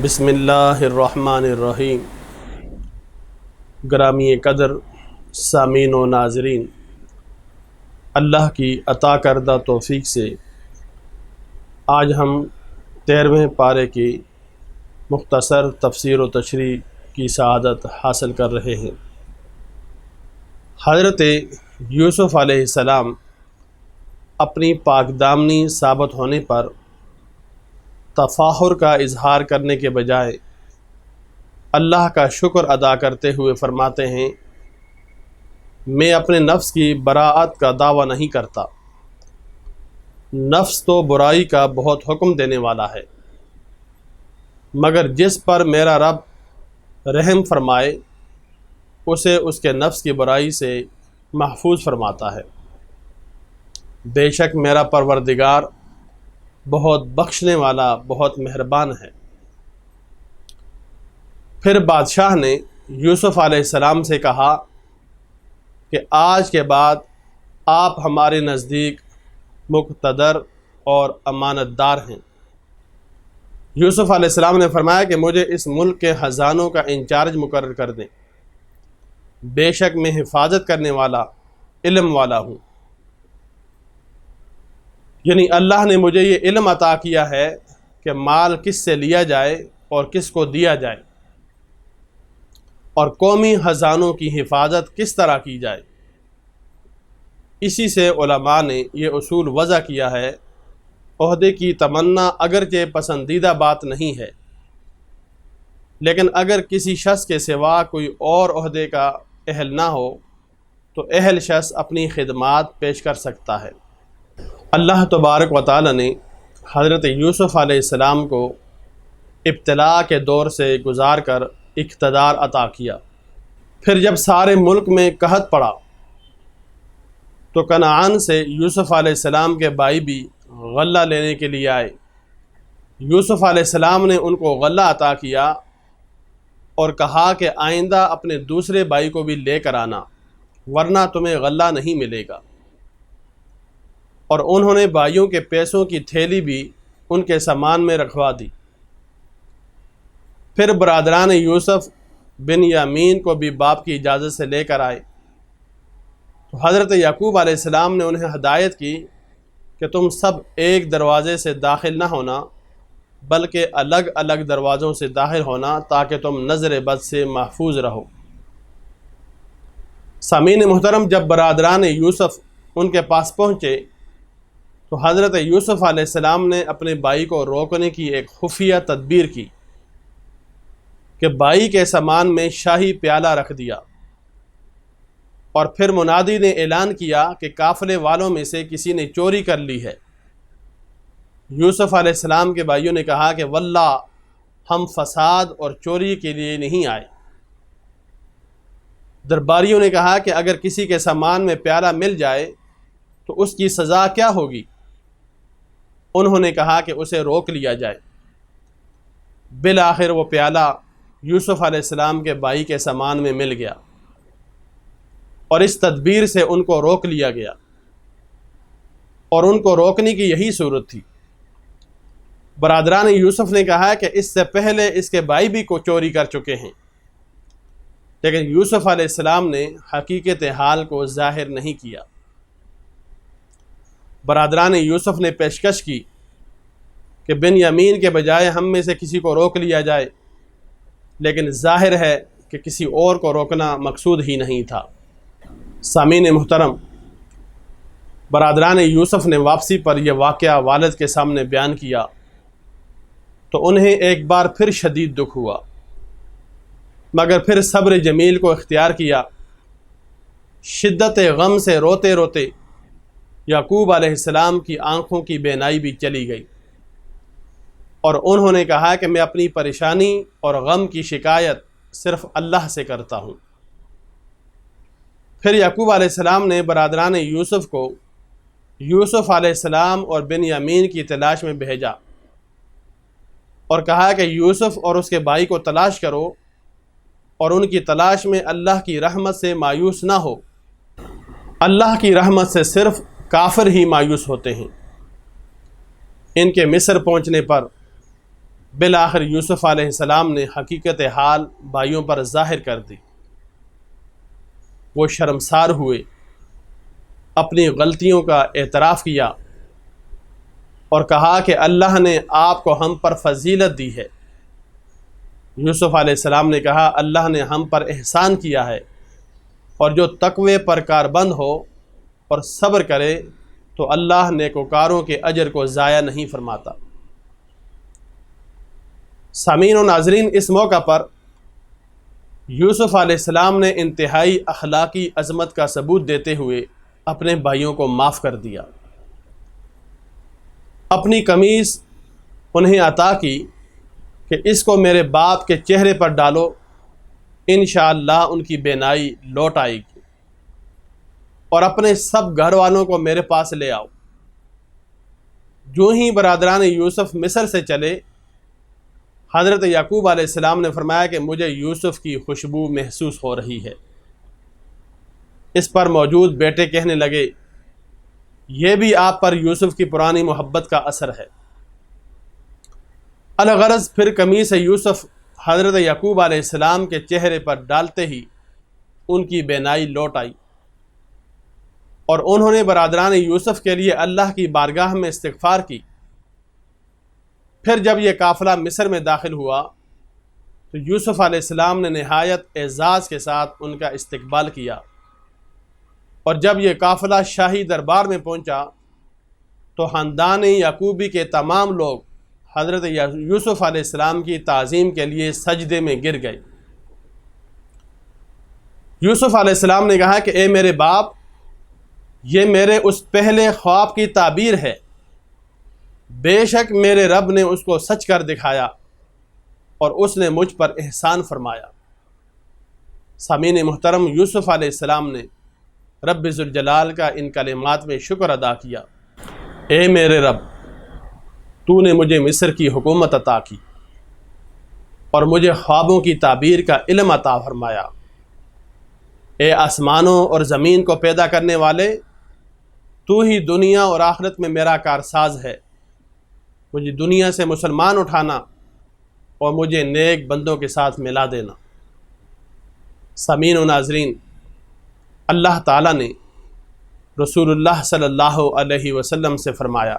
بسم اللہ الرحمن الرحیم۔ گرامی قدر سامعین و ناظرین، اللہ کی عطا کردہ توفیق سے آج ہم 13ویں پارے کی مختصر تفسیر و تشریح کی سعادت حاصل کر رہے ہیں۔ حضرت یوسف علیہ السلام اپنی پاک دامنی ثابت ہونے پر تفاخر کا اظہار کرنے کے بجائے اللہ کا شکر ادا کرتے ہوئے فرماتے ہیں، میں اپنے نفس کی براءت کا دعویٰ نہیں کرتا، نفس تو برائی کا بہت حکم دینے والا ہے، مگر جس پر میرا رب رحم فرمائے اسے اس کے نفس کی برائی سے محفوظ فرماتا ہے۔ بے شک میرا پروردگار بہت بخشنے والا، بہت مہربان ہے۔ پھر بادشاہ نے یوسف علیہ السلام سے کہا کہ آج کے بعد آپ ہمارے نزدیک مقتدر اور امانت دار ہیں۔ یوسف علیہ السلام نے فرمایا کہ مجھے اس ملک کے خزانوں کا انچارج مقرر کر دیں، بے شک میں حفاظت کرنے والا، علم والا ہوں۔ یعنی اللہ نے مجھے یہ علم عطا کیا ہے کہ مال کس سے لیا جائے اور کس کو دیا جائے، اور قومی خزانوں کی حفاظت کس طرح کی جائے۔ اسی سے علماء نے یہ اصول وضع کیا ہے، عہدے کی تمنا اگرچہ پسندیدہ بات نہیں ہے، لیکن اگر کسی شخص کے سوا کوئی اور عہدے کا اہل نہ ہو تو اہل شخص اپنی خدمات پیش کر سکتا ہے۔ اللہ تبارک و تعالی نے حضرت یوسف علیہ السلام کو ابتلاء کے دور سے گزار کر اقتدار عطا کیا۔ پھر جب سارے ملک میں قحط پڑا تو کنعان سے یوسف علیہ السلام کے بھائی بھی غلہ لینے کے لیے آئے۔ یوسف علیہ السلام نے ان کو غلہ عطا کیا اور کہا کہ آئندہ اپنے دوسرے بھائی کو بھی لے کر آنا، ورنہ تمہیں غلہ نہیں ملے گا۔ اور انہوں نے بھائیوں کے پیسوں کی تھیلی بھی ان کے سامان میں رکھوا دی۔ پھر برادران یوسف بن یامین کو بھی باپ کی اجازت سے لے کر آئے تو حضرت یعقوب علیہ السلام نے انہیں ہدایت کی کہ تم سب ایک دروازے سے داخل نہ ہونا، بلکہ الگ الگ دروازوں سے داخل ہونا تاکہ تم نظر بد سے محفوظ رہو۔ سامعین محترم، جب برادران یوسف ان کے پاس پہنچے تو حضرت یوسف علیہ السلام نے اپنے بھائی کو روکنے کی ایک خفیہ تدبیر کی کہ بھائی کے سامان میں شاہی پیالہ رکھ دیا، اور پھر منادی نے اعلان کیا کہ قافلے والوں میں سے کسی نے چوری کر لی ہے۔ یوسف علیہ السلام کے بھائیوں نے کہا کہ واللہ ہم فساد اور چوری کے لیے نہیں آئے۔ درباریوں نے کہا کہ اگر کسی کے سامان میں پیالہ مل جائے تو اس کی سزا کیا ہوگی؟ انہوں نے کہا کہ اسے روک لیا جائے۔ بالآخر وہ پیالہ یوسف علیہ السلام کے بھائی کے سامان میں مل گیا، اور اس تدبیر سے ان کو روک لیا گیا، اور ان کو روکنے کی یہی صورت تھی۔ برادران یوسف نے کہا کہ اس سے پہلے اس کے بھائی بھی کو چوری کر چکے ہیں، لیکن یوسف علیہ السلام نے حقیقت حال کو ظاہر نہیں کیا۔ برادران یوسف نے پیشکش کی کہ بن یامین کے بجائے ہم میں سے کسی کو روک لیا جائے، لیکن ظاہر ہے کہ کسی اور کو روکنا مقصود ہی نہیں تھا۔ سامعین محترم، برادران یوسف نے واپسی پر یہ واقعہ والد کے سامنے بیان کیا تو انہیں ایک بار پھر شدید دکھ ہوا، مگر پھر صبر جمیل کو اختیار کیا۔ شدت غم سے روتے روتے یعقوب علیہ السلام کی آنکھوں کی بینائی بھی چلی گئی، اور انہوں نے کہا کہ میں اپنی پریشانی اور غم کی شکایت صرف اللہ سے کرتا ہوں۔ پھر یعقوب علیہ السلام نے برادران یوسف کو یوسف علیہ السلام اور بن یامین کی تلاش میں بھیجا اور کہا کہ یوسف اور اس کے بھائی کو تلاش کرو، اور ان کی تلاش میں اللہ کی رحمت سے مایوس نہ ہو۔ اللہ کی رحمت سے صرف کافر ہی مایوس ہوتے ہیں۔ ان کے مصر پہنچنے پر بالآخر یوسف علیہ السلام نے حقیقت حال بھائیوں پر ظاہر کر دی۔ وہ شرمسار ہوئے، اپنی غلطیوں کا اعتراف کیا اور کہا کہ اللہ نے آپ کو ہم پر فضیلت دی ہے۔ یوسف علیہ السلام نے کہا اللہ نے ہم پر احسان کیا ہے، اور جو تقوی پر کاربند ہو اور صبر کرے تو اللہ نیکوکاروں کے اجر کو ضائع نہیں فرماتا۔ سامعین و ناظرین، اس موقع پر یوسف علیہ السلام نے انتہائی اخلاقی عظمت کا ثبوت دیتے ہوئے اپنے بھائیوں کو معاف کر دیا۔ اپنی قمیص انہیں عطا کی کہ اس کو میرے باپ کے چہرے پر ڈالو، انشاءاللہ ان کی بینائی لوٹ آئے گی، اور اپنے سب گھر والوں کو میرے پاس لے آؤ۔ جو ہی برادران یوسف مصر سے چلے، حضرت یعقوب علیہ السلام نے فرمایا کہ مجھے یوسف کی خوشبو محسوس ہو رہی ہے۔ اس پر موجود بیٹے کہنے لگے یہ بھی آپ پر یوسف کی پرانی محبت کا اثر ہے۔ الغرض پھر قمیص یوسف حضرت یعقوب علیہ السلام کے چہرے پر ڈالتے ہی ان کی بینائی لوٹ آئی، اور انہوں نے برادران یوسف کے لیے اللہ کی بارگاہ میں استغفار کی۔ پھر جب یہ قافلہ مصر میں داخل ہوا تو یوسف علیہ السلام نے نہایت اعزاز کے ساتھ ان کا استقبال کیا، اور جب یہ قافلہ شاہی دربار میں پہنچا تو خاندان یعقوبی کے تمام لوگ حضرت یوسف علیہ السلام کی تعظیم کے لیے سجدے میں گر گئے۔ یوسف علیہ السلام نے کہا کہ اے میرے باپ، یہ میرے اس پہلے خواب کی تعبیر ہے، بے شک میرے رب نے اس کو سچ کر دکھایا اور اس نے مجھ پر احسان فرمایا۔ سامعین محترم، یوسف علیہ السلام نے رب ذوالجلال کا ان کلمات میں شکر ادا کیا، اے میرے رب، تو نے مجھے مصر کی حکومت عطا کی اور مجھے خوابوں کی تعبیر کا علم عطا فرمایا۔ اے آسمانوں اور زمین کو پیدا کرنے والے، تو ہی دنیا اور آخرت میں میرا کارساز ہے، مجھے دنیا سے مسلمان اٹھانا اور مجھے نیک بندوں کے ساتھ ملا دینا۔ سامعین و ناظرین، اللہ تعالیٰ نے رسول اللہ صلی اللہ علیہ وسلم سے فرمایا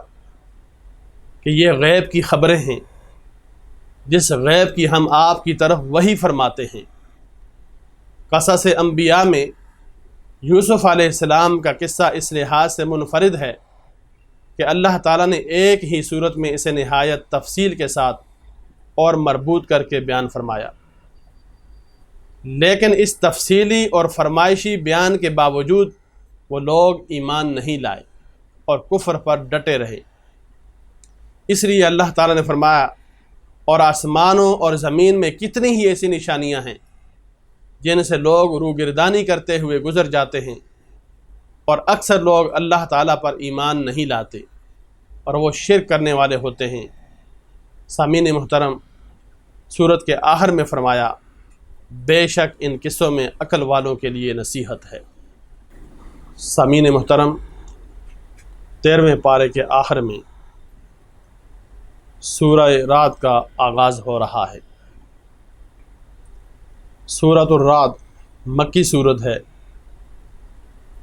کہ یہ غیب کی خبریں ہیں جس غیب کی ہم آپ کی طرف وحی فرماتے ہیں۔ قصص انبیاء میں یوسف علیہ السلام کا قصہ اس لحاظ سے منفرد ہے کہ اللہ تعالیٰ نے ایک ہی صورت میں اسے نہایت تفصیل کے ساتھ اور مربوط کر کے بیان فرمایا، لیکن اس تفصیلی اور فرمائشی بیان کے باوجود وہ لوگ ایمان نہیں لائے اور کفر پر ڈٹے رہے۔ اس لیے اللہ تعالیٰ نے فرمایا اور آسمانوں اور زمین میں کتنی ہی ایسی نشانیاں ہیں جن سے لوگ روگردانی کرتے ہوئے گزر جاتے ہیں، اور اکثر لوگ اللہ تعالیٰ پر ایمان نہیں لاتے اور وہ شرک کرنے والے ہوتے ہیں۔ سامعین محترم، سورت کے آخر میں فرمایا بے شک ان قصوں میں عقل والوں کے لیے نصیحت ہے۔ سامعین محترم، 13ویں پارے کے آخر میں سورہ رعد کا آغاز ہو رہا ہے۔ سورۃ الرعد مکی سورت ہے،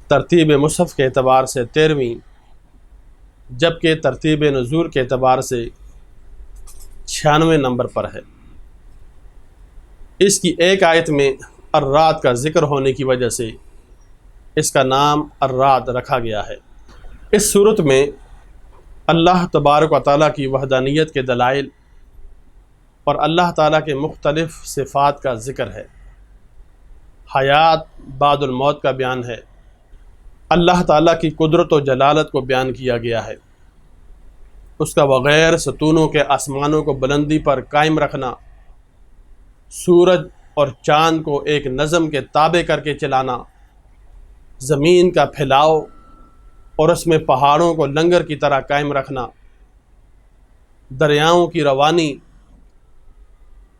ترتیب مصحف کے اعتبار سے 13ویں، جبکہ ترتیب نزول کے اعتبار سے 96 نمبر پر ہے۔ اس کی ایک آیت میں الرعد کا ذکر ہونے کی وجہ سے اس کا نام الرعد رکھا گیا ہے۔ اس صورت میں اللہ تبارک و تعالیٰ کی وحدانیت کے دلائل اور اللہ تعالیٰ کے مختلف صفات کا ذکر ہے۔ حیات بعد الموت کا بیان ہے، اللہ تعالیٰ کی قدرت و جلالت کو بیان کیا گیا ہے، اس کا بغیر ستونوں کے آسمانوں کو بلندی پر قائم رکھنا، سورج اور چاند کو ایک نظم کے تابع کر کے چلانا، زمین کا پھیلاؤ اور اس میں پہاڑوں کو لنگر کی طرح قائم رکھنا، دریاؤں کی روانی،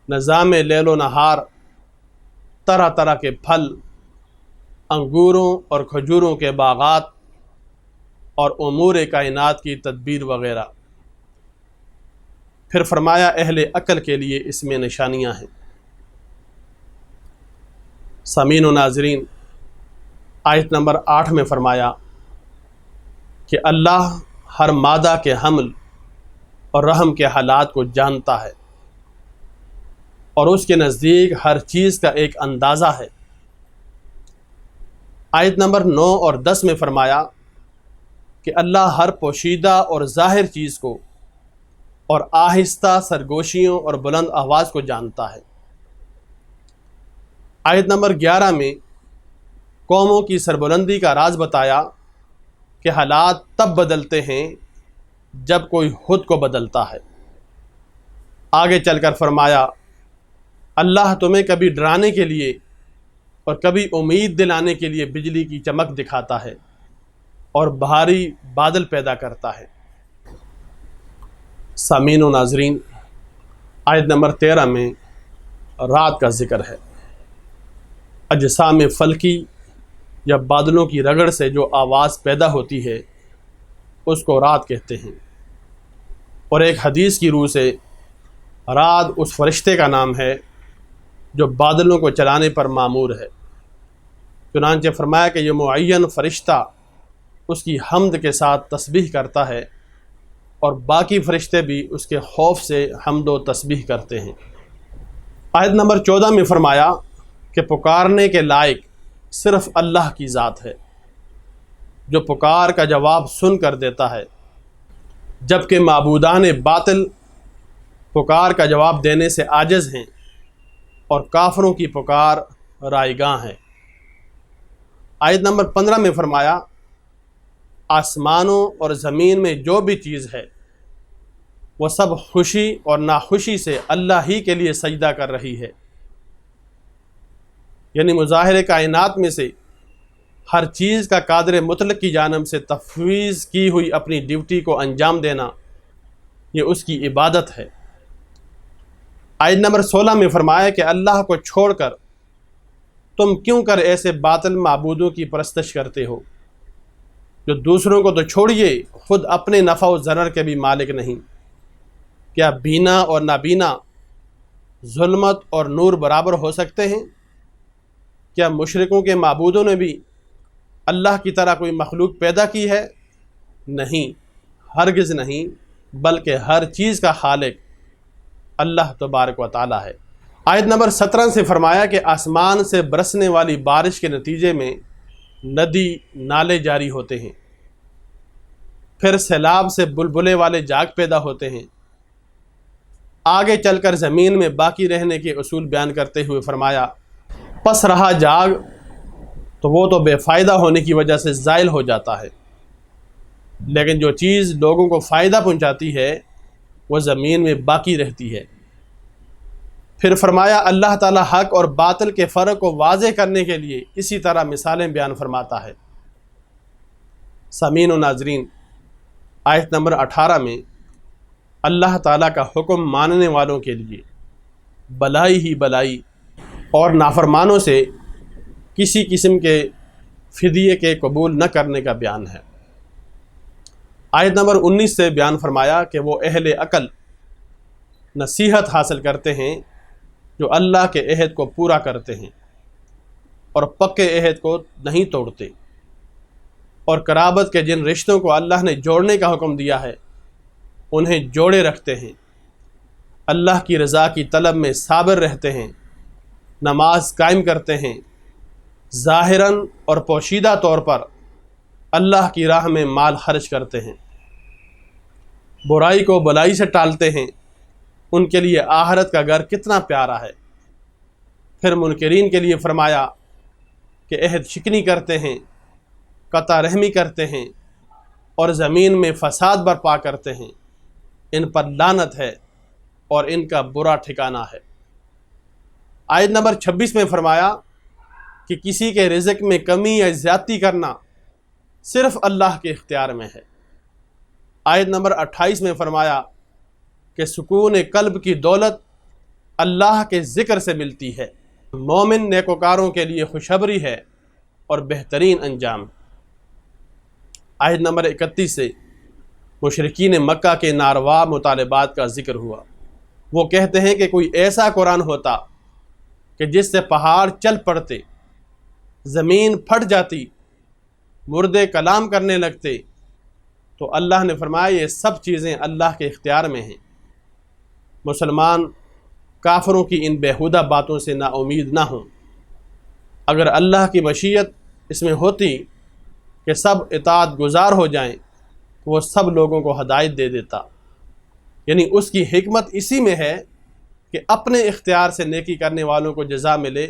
نظام لیل و نہار، طرح طرح کے پھل، انگوروں اور کھجوروں کے باغات اور امور کائنات کی تدبیر وغیرہ۔ پھر فرمایا اہل عقل کے لیے اس میں نشانیاں ہیں۔ سامعین و ناظرین، آیت نمبر 8 میں فرمایا کہ اللہ ہر مادہ کے حمل اور رحم کے حالات کو جانتا ہے اور اس کے نزدیک ہر چیز کا ایک اندازہ ہے۔ آیت نمبر 9 اور 10 میں فرمایا کہ اللہ ہر پوشیدہ اور ظاہر چیز کو اور آہستہ سرگوشیوں اور بلند آواز کو جانتا ہے۔ آیت نمبر 11 میں قوموں کی سربلندی کا راز بتایا کہ حالات تب بدلتے ہیں جب کوئی خود کو بدلتا ہے۔ آگے چل کر فرمایا اللہ تمہیں کبھی ڈرانے کے لیے اور کبھی امید دلانے کے لیے بجلی کی چمک دکھاتا ہے اور بھاری بادل پیدا کرتا ہے۔ سامعین و ناظرین، آیت نمبر 13 میں رات کا ذکر ہے۔ اجسام فلکی یا بادلوں کی رگڑ سے جو آواز پیدا ہوتی ہے اس کو رات کہتے ہیں، اور ایک حدیث کی روح سے رات اس فرشتے کا نام ہے جو بادلوں کو چلانے پر مامور ہے۔ چنانچہ فرمایا کہ یہ معین فرشتہ اس کی حمد کے ساتھ تسبیح کرتا ہے اور باقی فرشتے بھی اس کے خوف سے حمد و تسبیح کرتے ہیں۔ آیت نمبر 14 میں فرمایا کہ پکارنے کے لائق صرف اللہ کی ذات ہے جو پکار کا جواب سن کر دیتا ہے، جبکہ معبودان باطل پکار کا جواب دینے سے عاجز ہیں اور کافروں کی پکار رائیگاں ہے۔ آیت نمبر 15 میں فرمایا آسمانوں اور زمین میں جو بھی چیز ہے وہ سب خوشی اور ناخوشی سے اللہ ہی کے لیے سجدہ کر رہی ہے، یعنی مظاہر کائنات میں سے ہر چیز کا قادر مطلق کی جانب سے تفویض کی ہوئی اپنی ڈیوٹی کو انجام دینا یہ اس کی عبادت ہے۔ آیت نمبر 16 میں فرمایا کہ اللہ کو چھوڑ کر تم کیوں کر ایسے باطل معبودوں کی پرستش کرتے ہو جو دوسروں کو تو چھوڑیے خود اپنے نفع و ضرر کے بھی مالک نہیں؟ کیا بینا اور نابینا، ظلمت اور نور برابر ہو سکتے ہیں؟ کیا مشرکوں کے معبودوں نے بھی اللہ کی طرح کوئی مخلوق پیدا کی ہے؟ نہیں، ہرگز نہیں، بلکہ ہر چیز کا خالق اللہ تبارک و تعالی ہے۔ آیت نمبر 17 سے فرمایا کہ آسمان سے برسنے والی بارش کے نتیجے میں ندی نالے جاری ہوتے ہیں، پھر سیلاب سے بلبلے والے جاگ پیدا ہوتے ہیں۔ آگے چل کر زمین میں باقی رہنے کے اصول بیان کرتے ہوئے فرمایا پس رہا جاگ تو وہ تو بے فائدہ ہونے کی وجہ سے زائل ہو جاتا ہے، لیکن جو چیز لوگوں کو فائدہ پہنچاتی ہے وہ زمین میں باقی رہتی ہے۔ پھر فرمایا اللہ تعالیٰ حق اور باطل کے فرق کو واضح کرنے کے لیے اسی طرح مثالیں بیان فرماتا ہے۔ سامعین و ناظرین، آیت نمبر 18 میں اللہ تعالیٰ کا حکم ماننے والوں کے لیے بلائی ہی بلائی اور نافرمانوں سے کسی قسم کے فدیے کے قبول نہ کرنے کا بیان ہے۔ آیت نمبر 19 سے بیان فرمایا کہ وہ اہل عقل نصیحت حاصل کرتے ہیں جو اللہ کے عہد کو پورا کرتے ہیں اور پکے عہد کو نہیں توڑتے، اور قرابت کے جن رشتوں کو اللہ نے جوڑنے کا حکم دیا ہے انہیں جوڑے رکھتے ہیں، اللہ کی رضا کی طلب میں صابر رہتے ہیں، نماز قائم کرتے ہیں، ظاہراً اور پوشیدہ طور پر اللہ کی راہ میں مال خرچ کرتے ہیں، برائی کو بلائی سے ٹالتے ہیں، ان کے لیے آخرت کا گھر کتنا پیارا ہے۔ پھر منکرین کے لیے فرمایا کہ عہد شکنی کرتے ہیں، قطع رحمی کرتے ہیں اور زمین میں فساد برپا کرتے ہیں، ان پر لعنت ہے اور ان کا برا ٹھکانہ ہے۔ آیت نمبر 26 میں فرمایا کہ کسی کے رزق میں کمی یا زیادتی کرنا صرف اللہ کے اختیار میں ہے۔ آیت نمبر 28 میں فرمایا کہ سکون قلب کی دولت اللہ کے ذکر سے ملتی ہے، مومن نیکوکاروں کے لیے خوشخبری ہے اور بہترین انجام۔ آیت نمبر 31 سے مشرکین مکہ کے ناروا مطالبات کا ذکر ہوا۔ وہ کہتے ہیں کہ کوئی ایسا قرآن ہوتا کہ جس سے پہاڑ چل پڑتے، زمین پھٹ جاتی، مردے کلام کرنے لگتے، تو اللہ نے فرمایا یہ سب چیزیں اللہ کے اختیار میں ہیں۔ مسلمان کافروں کی ان بیہودہ باتوں سے نا امید نہ ہوں۔ اگر اللہ کی مشیت اس میں ہوتی کہ سب اطاعت گزار ہو جائیں تو وہ سب لوگوں کو ہدایت دے دیتا۔ یعنی اس کی حکمت اسی میں ہے کہ اپنے اختیار سے نیکی کرنے والوں کو جزا ملے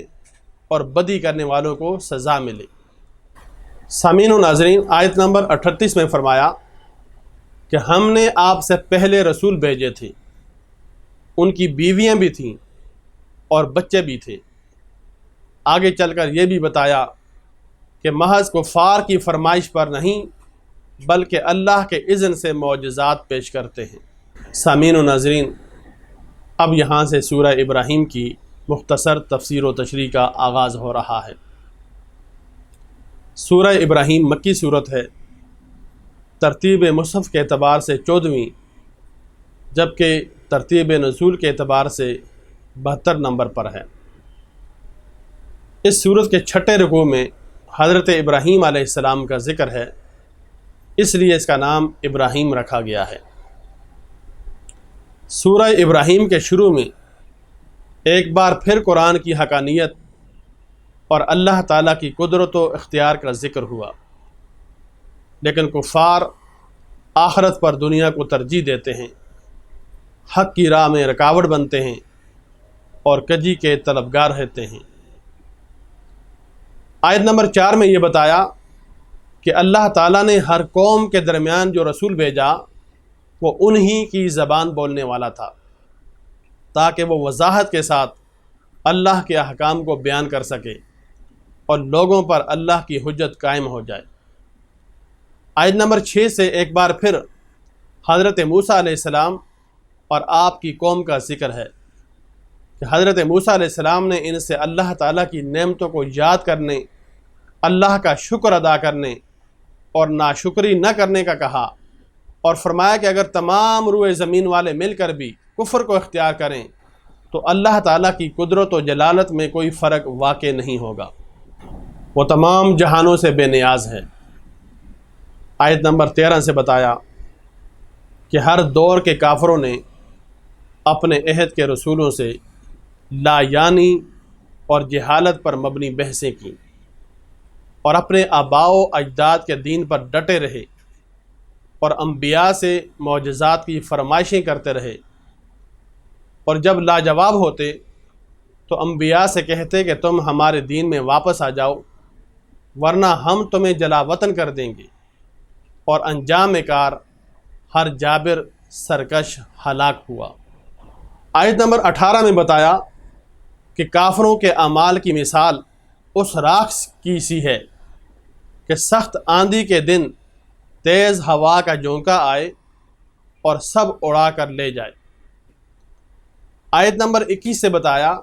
اور بدی کرنے والوں کو سزا ملے۔ سامعین و ناظرین، آیت نمبر 38 میں فرمایا کہ ہم نے آپ سے پہلے رسول بھیجے تھے، ان کی بیویاں بھی تھیں اور بچے بھی تھے۔ آگے چل کر یہ بھی بتایا کہ محض کفار کی فرمائش پر نہیں بلکہ اللہ کے اذن سے معجزات پیش کرتے ہیں۔ سامعین و ناظرین، اب یہاں سے سورہ ابراہیم کی مختصر تفسیر و تشریح کا آغاز ہو رہا ہے۔ سورہ ابراہیم مکی صورت ہے، ترتیب مصحف کے اعتبار سے 14ویں، جبکہ ترتیب نزول کے اعتبار سے 72 نمبر پر ہے۔ اس سورت کے چھٹے رکوع میں حضرت ابراہیم علیہ السلام کا ذکر ہے، اس لیے اس کا نام ابراہیم رکھا گیا ہے۔ سورہ ابراہیم کے شروع میں ایک بار پھر قرآن کی حقانیت اور اللہ تعالیٰ کی قدرت و اختیار کا ذکر ہوا، لیکن کفار آخرت پر دنیا کو ترجیح دیتے ہیں، حق کی راہ میں رکاوٹ بنتے ہیں اور کجی کے طلبگار رہتے ہیں۔ آیت نمبر 4 میں یہ بتایا کہ اللہ تعالیٰ نے ہر قوم کے درمیان جو رسول بھیجا وہ انہی کی زبان بولنے والا تھا، تاکہ وہ وضاحت کے ساتھ اللہ کے احکام کو بیان کر سکے اور لوگوں پر اللہ کی حجت قائم ہو جائے۔ آیت نمبر 6 سے ایک بار پھر حضرت موسیٰ علیہ السلام اور آپ کی قوم کا ذکر ہے کہ حضرت موسیٰ علیہ السلام نے ان سے اللہ تعالیٰ کی نعمتوں کو یاد کرنے، اللہ کا شکر ادا کرنے اور ناشکری نہ کرنے کا کہا، اور فرمایا کہ اگر تمام روئے زمین والے مل کر بھی کفر کو اختیار کریں تو اللہ تعالیٰ کی قدرت و جلالت میں کوئی فرق واقع نہیں ہوگا، وہ تمام جہانوں سے بے نیاز ہے۔ آیت نمبر 13 سے بتایا کہ ہر دور کے کافروں نے اپنے عہد کے رسولوں سے لا یعنی اور جہالت پر مبنی بحثیں کیں اور اپنے آباء و اجداد کے دین پر ڈٹے رہے اور انبیاء سے معجزات کی فرمائشیں کرتے رہے، اور جب لاجواب ہوتے تو انبیاء سے کہتے کہ تم ہمارے دین میں واپس آ جاؤ ورنہ ہم تمہیں جلا وطن کر دیں گے، اور انجام کار ہر جابر سرکش ہلاک ہوا۔ آیت نمبر 18 میں بتایا کہ کافروں کے اعمال کی مثال اس راکھ کی سی ہے کہ سخت آندھی کے دن تیز ہوا کا جھونکا آئے اور سب اڑا کر لے جائے۔ آیت نمبر 21 سے بتایا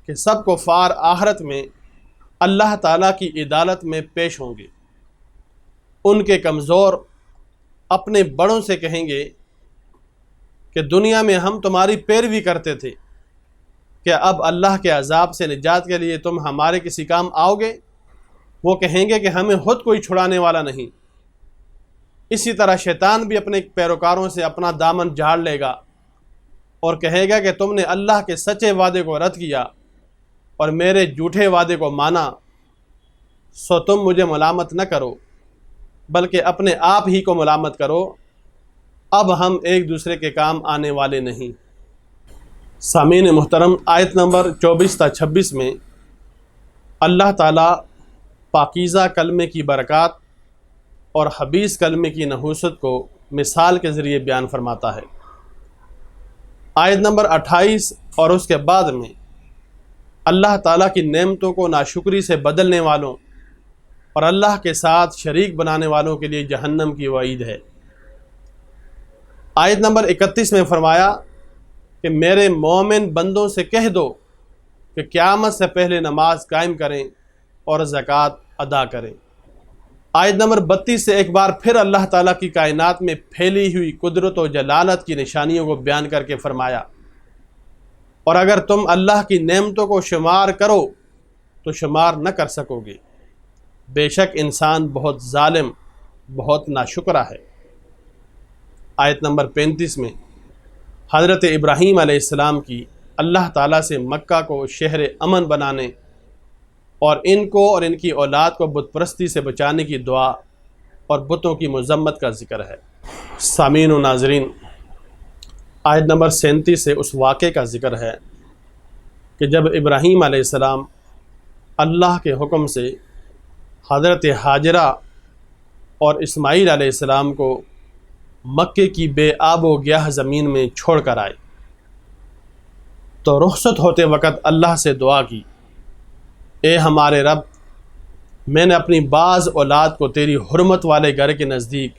کہ سب کفار آخرت میں اللہ تعالیٰ کی عدالت میں پیش ہوں گے۔ ان کے کمزور اپنے بڑوں سے کہیں گے کہ دنیا میں ہم تمہاری پیروی کرتے تھے، کہ اب اللہ کے عذاب سے نجات کے لیے تم ہمارے کسی کام آؤ گے؟ وہ کہیں گے کہ ہمیں خود کوئی چھڑانے والا نہیں۔ اسی طرح شیطان بھی اپنے پیروکاروں سے اپنا دامن جھاڑ لے گا اور کہے گا کہ تم نے اللہ کے سچے وعدے کو رد کیا اور میرے جھوٹے وعدے کو مانا، سو تم مجھے ملامت نہ کرو بلکہ اپنے آپ ہی کو ملامت کرو، اب ہم ایک دوسرے کے کام آنے والے نہیں۔ سامعین محترم، آیت نمبر 24 تا 26 میں اللہ تعالیٰ پاکیزہ کلمے کی برکات اور خبیث کلمے کی نحوست کو مثال کے ذریعے بیان فرماتا ہے۔ آیت نمبر 28 اور اس کے بعد میں اللہ تعالیٰ کی نعمتوں کو ناشکری سے بدلنے والوں اور اللہ کے ساتھ شریک بنانے والوں کے لیے جہنم کی وعید ہے۔ آیت نمبر 31 میں فرمایا کہ میرے مومن بندوں سے کہہ دو کہ قیامت سے پہلے نماز قائم کریں اور زکوٰۃ ادا کریں۔ آیت نمبر 32 سے ایک بار پھر اللہ تعالیٰ کی کائنات میں پھیلی ہوئی قدرت و جلالت کی نشانیوں کو بیان کر کے فرمایا، اور اگر تم اللہ کی نعمتوں کو شمار کرو تو شمار نہ کر سکو گے، بے شک انسان بہت ظالم، بہت ناشکرا ہے۔ آیت نمبر 35 میں حضرت ابراہیم علیہ السلام کی اللہ تعالیٰ سے مکہ کو شہر امن بنانے اور ان کو اور ان کی اولاد کو بت پرستی سے بچانے کی دعا اور بتوں کی مذمت کا ذکر ہے۔ سامعین و ناظرین، آیت نمبر 37 سے اس واقعے کا ذکر ہے کہ جب ابراہیم علیہ السلام اللہ کے حکم سے حضرت ہاجرہ اور اسماعیل علیہ السلام کو مکے کی بے آب و گیاہ زمین میں چھوڑ کر آئے تو رخصت ہوتے وقت اللہ سے دعا کی، اے ہمارے رب، میں نے اپنی بعض اولاد کو تیری حرمت والے گھر کے نزدیک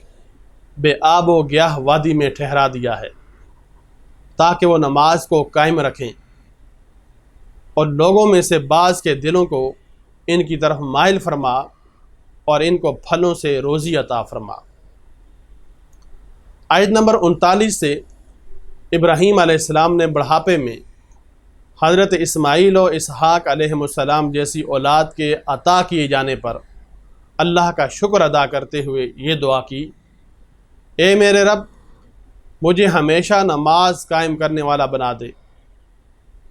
بے آب و گیاہ وادی میں ٹھہرا دیا ہے تاکہ وہ نماز کو قائم رکھیں، اور لوگوں میں سے بعض کے دلوں کو ان کی طرف مائل فرما اور ان کو پھلوں سے روزی عطا فرما۔ آیت نمبر 39 سے ابراہیم علیہ السلام نے بڑھاپے میں حضرت اسماعیل و اسحاق علیہ السلام جیسی اولاد کے عطا کیے جانے پر اللہ کا شکر ادا کرتے ہوئے یہ دعا کی، اے میرے رب، مجھے ہمیشہ نماز قائم کرنے والا بنا دے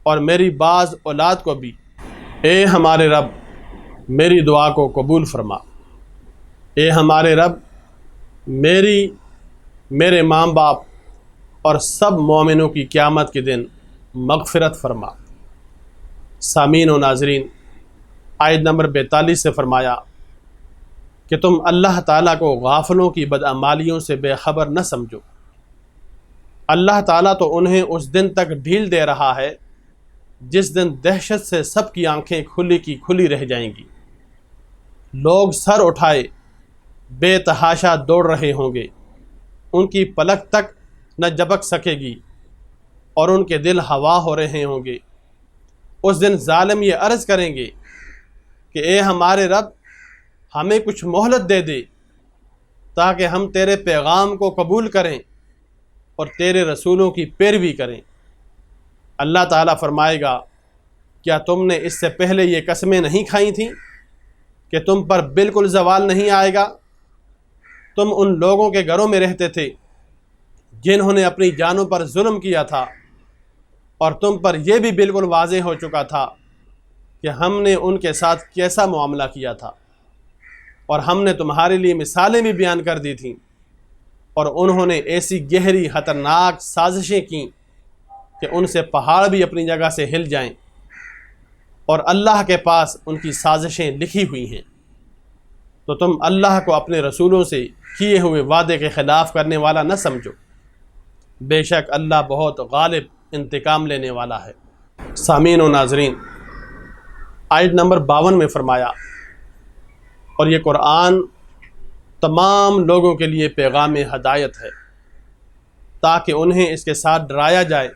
اور میری بعض اولاد کو بھی۔ اے ہمارے رب، میری دعا کو قبول فرما۔ اے ہمارے رب، میرے ماں باپ اور سب مومنوں کی قیامت کے دن مغفرت فرما۔ سامعین و ناظرین، آیت نمبر 42 سے فرمایا کہ تم اللہ تعالیٰ کو غافلوں کی بدعمالیوں سے بے خبر نہ سمجھو، اللہ تعالیٰ تو انہیں اس دن تک ڈھیل دے رہا ہے جس دن دہشت سے سب کی آنکھیں کھلی کی کھلی رہ جائیں گی، لوگ سر اٹھائے بے تحاشا دوڑ رہے ہوں گے، ان کی پلک تک نہ جھپک سکے گی اور ان کے دل ہوا ہو رہے ہوں گے۔ اس دن ظالم یہ عرض کریں گے کہ اے ہمارے رب، ہمیں کچھ مہلت دے دے تاکہ ہم تیرے پیغام کو قبول کریں اور تیرے رسولوں کی پیروی کریں۔ اللہ تعالیٰ فرمائے گا، کیا تم نے اس سے پہلے یہ قسمیں نہیں کھائی تھیں کہ تم پر بالکل زوال نہیں آئے گا؟ تم ان لوگوں کے گھروں میں رہتے تھے جنہوں نے اپنی جانوں پر ظلم کیا تھا، اور تم پر یہ بھی بالکل واضح ہو چکا تھا کہ ہم نے ان کے ساتھ کیسا معاملہ کیا تھا، اور ہم نے تمہارے لیے مثالیں بھی بیان کر دی تھیں، اور انہوں نے ایسی گہری خطرناک سازشیں کیں کہ ان سے پہاڑ بھی اپنی جگہ سے ہل جائیں، اور اللہ کے پاس ان کی سازشیں لکھی ہوئی ہیں۔ تو تم اللہ کو اپنے رسولوں سے کیے ہوئے وعدے کے خلاف کرنے والا نہ سمجھو، بے شک اللہ بہت غالب انتقام لینے والا ہے۔ سامعین و ناظرین، آیت نمبر 52 میں فرمایا، اور یہ قرآن تمام لوگوں کے لیے پیغام ہدایت ہے تاکہ انہیں اس کے ساتھ ڈرایا جائے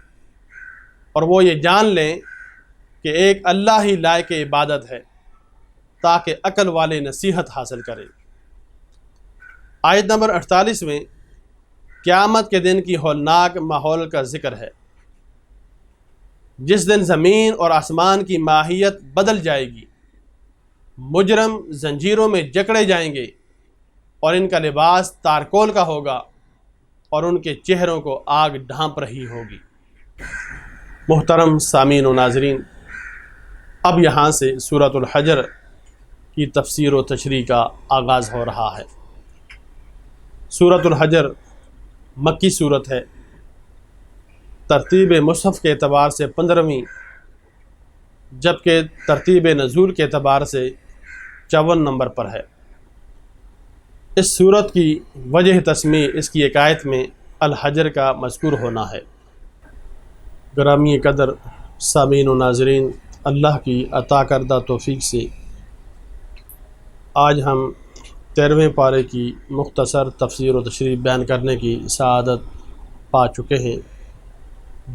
اور وہ یہ جان لیں کہ ایک اللہ ہی لائق عبادت ہے، تاکہ عقل والے نصیحت حاصل کریں۔ آیت نمبر 48 میں قیامت کے دن کی ہولناک ماحول کا ذکر ہے، جس دن زمین اور آسمان کی ماہیت بدل جائے گی، مجرم زنجیروں میں جکڑے جائیں گے اور ان کا لباس تارکول کا ہوگا اور ان کے چہروں کو آگ ڈھانپ رہی ہوگی۔ محترم سامعین و ناظرین، اب یہاں سے سورۃ الحجر کی تفسیر و تشریح کا آغاز ہو رہا ہے۔ سورۃ الحجر مکی صورت ہے، ترتیب مصحف کے اعتبار سے 15ویں، جبکہ ترتیب نزول کے اعتبار سے 54 نمبر پر ہے۔ اس صورت کی وجہ تسمیہ اس کی ایک آیت میں الحجر کا مذکور ہونا ہے۔ گرامی قدر سامعین و ناظرین، اللہ کی عطا کردہ توفیق سے آج ہم 13ویں پارے کی مختصر تفسیر و تشریح بیان کرنے کی سعادت پا چکے ہیں۔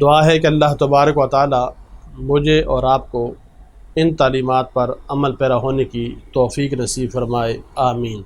دعا ہے کہ اللہ تبارک و تعالی مجھے اور آپ کو ان تعلیمات پر عمل پیرا ہونے کی توفیق نصیب فرمائے، آمین۔